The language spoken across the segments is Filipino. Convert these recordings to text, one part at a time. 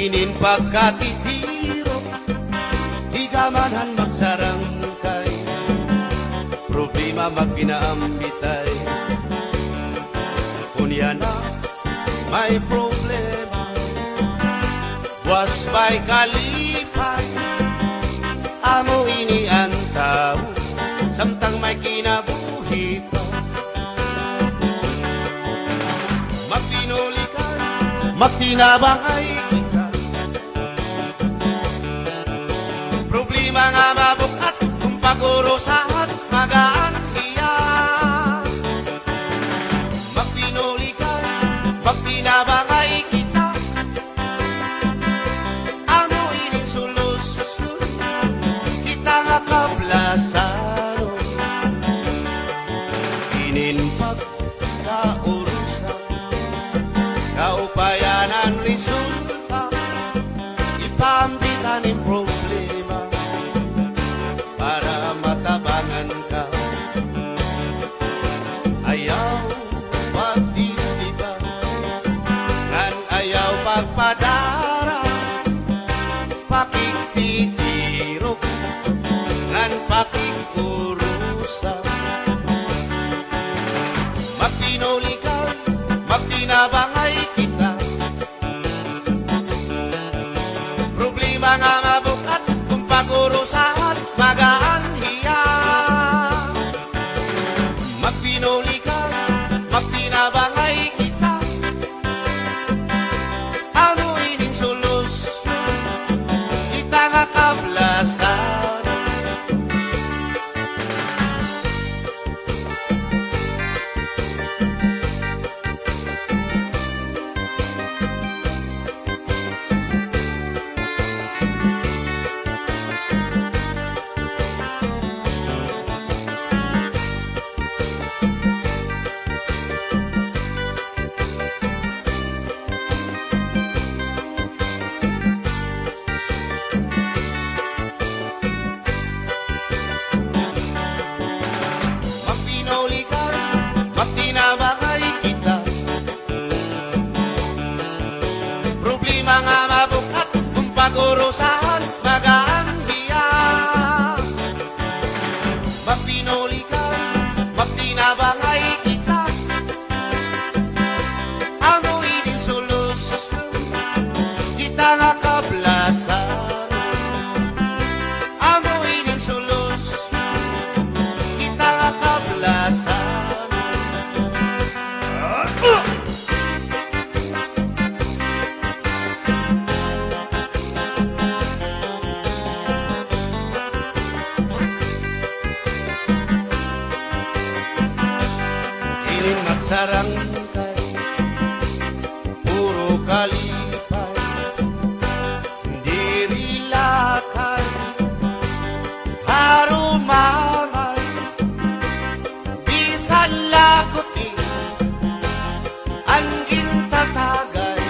inin pagkatitiro, di gamanan magsarangkay, problema magpinaambitay. Kunya na may problema, was by kalipay, amo ini ang tao, samtang may kinabuhi pa. Magpinulikan, magtinabang ay kita, problema nga mabukat, kung pagurusahan, magaan iya. Magpinulikan, magtinabang ay kita, amo ining solusyon, kita nga kablasaro, inin pagkaurusan, kaupayanan resulta, ipambitan ng problema, para matabangan ka. Ayaw pagdiliga, ngan ayaw pagpadara, pakikitiro, ngan pakikurusa. Magtinulikan, magtinabang ay kita, problema nga mabukat, kung pagurusahan, magaan hiya. Magpinulikan, magtinabang ay kita, amo ining solusyon, kita nga kablasan. Magtinabang ay kita, problema nga mabukat, kung pagurusahan, magaan hiya. Magpinulikan, magtinabang ay kita, amo ining solusyon, kita nga kablasan. Amo ining solusyon, kita nga kablasan. Ining magsarangkay, puro kalipay, diri lakay, harumangay, bisan laguti, anggin tatagay,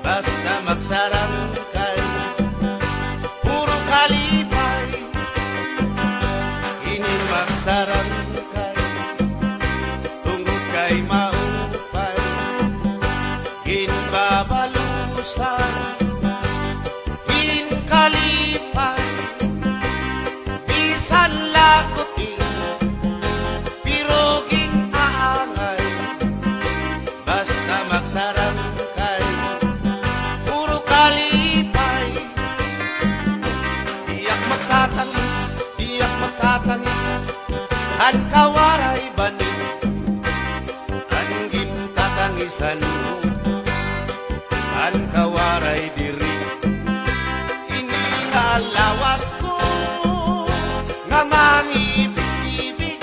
basta magsarangkay, puro kalipay, ining magsarangkay, tungod kay maupay, ginbabalusan, kalipay, bisan laguti, piroging aangay, basta magsarangkay, puro kalipay. Iyak magtatangis, ang kawaray banin, ang gintatangisan mo, ang kawaray diri. Lawas ko nga mangibig-ibig,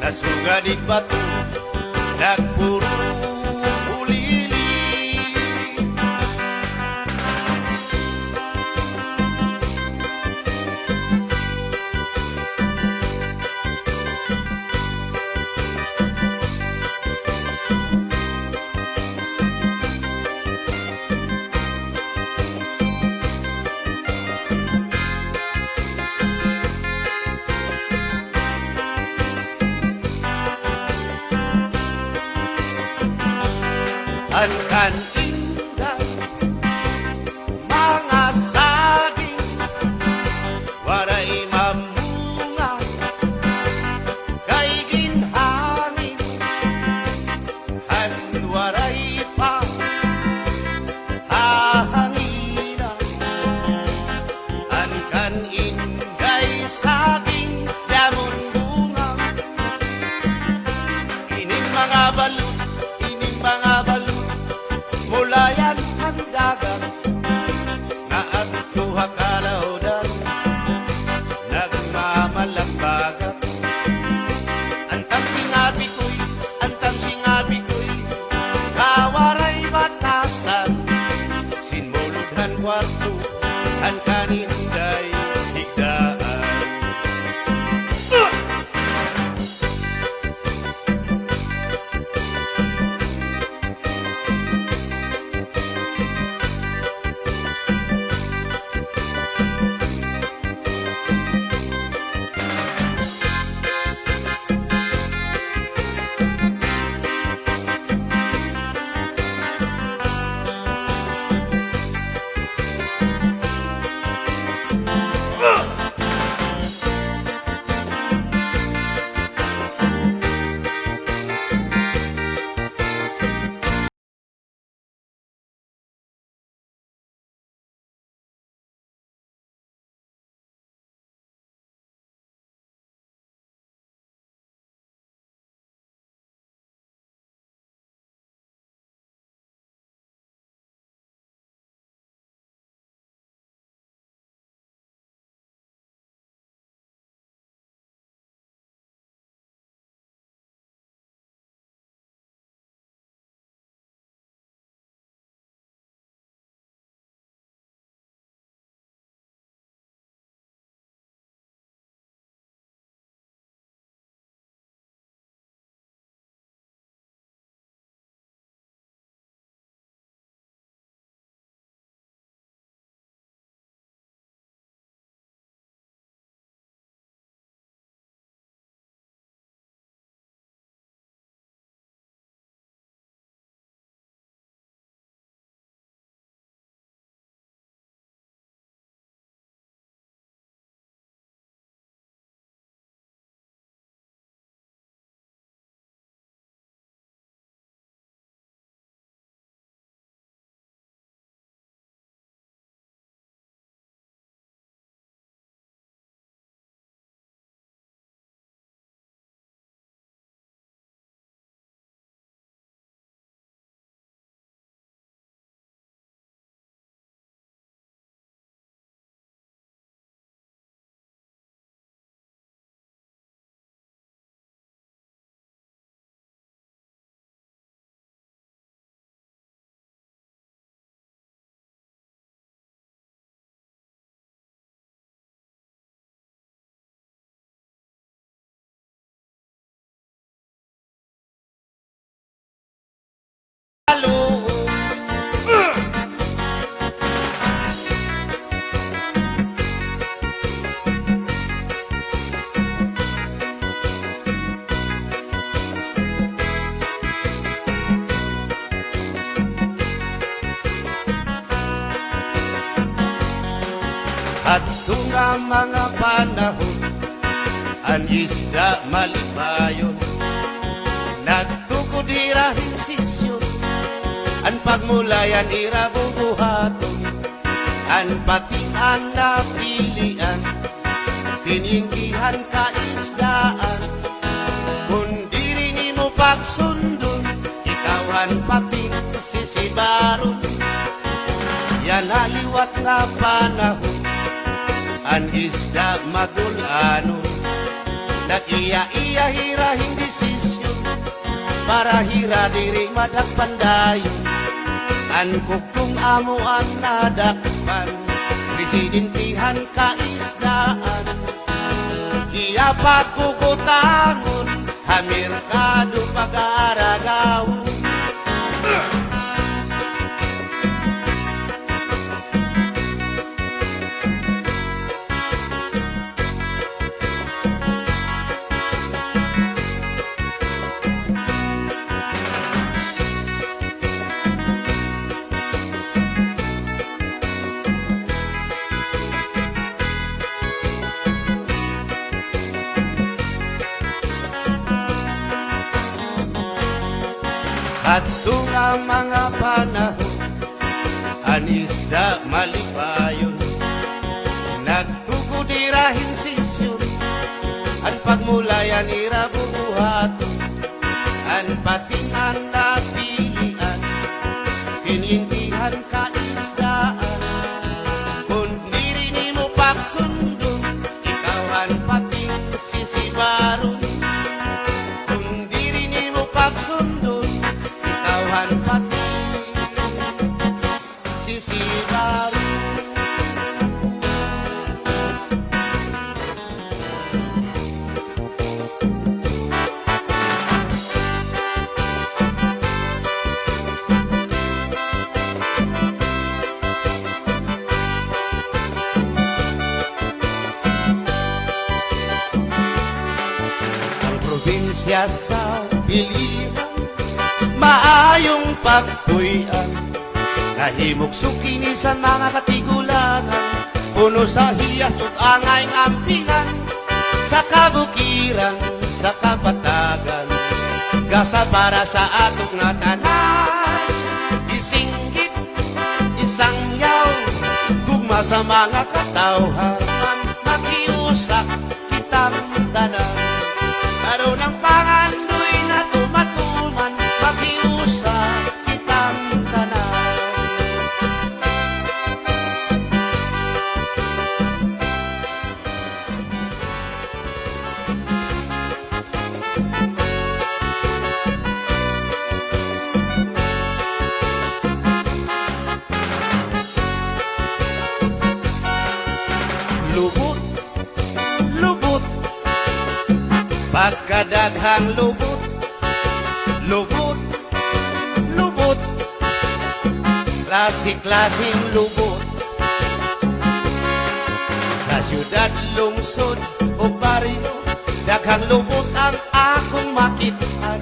nasugadig bato, nagpuro ulili. An indah nga mga panahon, ang isda malipayon, nagtukudirahin sisyon, ang pagmulayan ira bubuhaton, ang patingan na pilian, tinindihan kaisdaan, kundi rin mo pagsundon, ikawan pating sisibaron. Yan haliwat nga panahon, ang isda magulano, nag-iya-iya hira hindi sisyon, para hira diri madagpandayon, ang kukong amo ang nadakpan, presidentihan kaisdaan, kiya pagkukutangon, hamirkado pag-aaragawon. At nga mga panahon, ang isda malipayon, nagtukudirahin sisyon, ang pagmulayan ira bubuhaton, ang patingan na pilian, tinindihan kaisdaan, kundi rin mo pagsundon, ikawan pating sisibaron, kundi rin mo pagsundon, pati sisibaru. Ang probinsya sa Pilipinas, maayong pagtuyan, kahimok sukini sa mga katigulangan, puno sa hiyas at angay ampingan, sa kabukiran, sa kapatagan, gasa para sa atong nga tanan, isinggit, isangyaw, gugma sa mga katawhan, makiusak kitang tanan, laro ng pangandoy na tumatuman, makiusak kitang tanan. Lubot, lubot, pagkadaghang lubot, lubot, lubot, klase-klaseng lubot, sa syudad, lungsod o baryo, daghang lubot ang akong makitaan,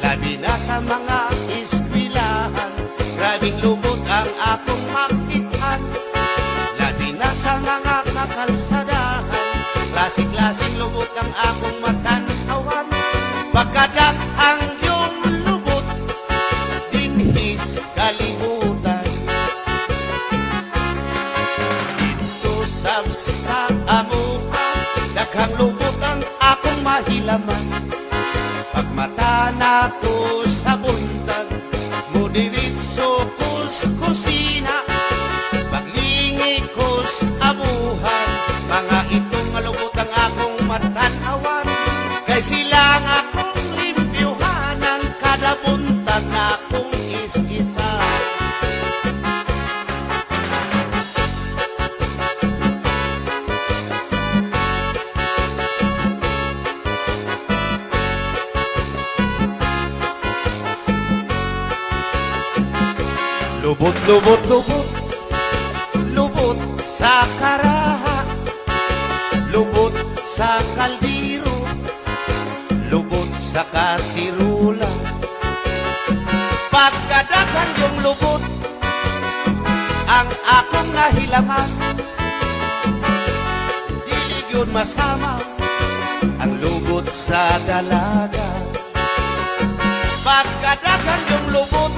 labi na sa mga eskwelahan, grabing lubot ang akong makitaan, labi na sa mga kakalsadahan, klase-klaseng lubot ang akong matanawan, pagkadak ang iyong lubot, dinhis kalimutan. Dito sa amuhan, daghang lubot ang akong mahilaman, pagmata na ko sa buntag, mudiritso kus kusina, paglingi kus amuhan, mga itong malubot ang akong matanawan, kay sila ang akong limpyuhan, ang kada buntag na akong is-isa. Lubot, lubot, lubot, lubot sa karaha, lubot sa kaldiro, lubot sa kasirula, pagkadagan yung lubot ang akong nahilaman, yun masama ang lubot sa dalaga. Pagkadagan yung lubot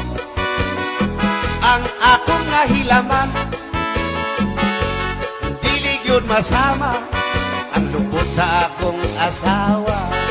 ang akong nahilaman, dili yun masama ang lubot sa akong asawa.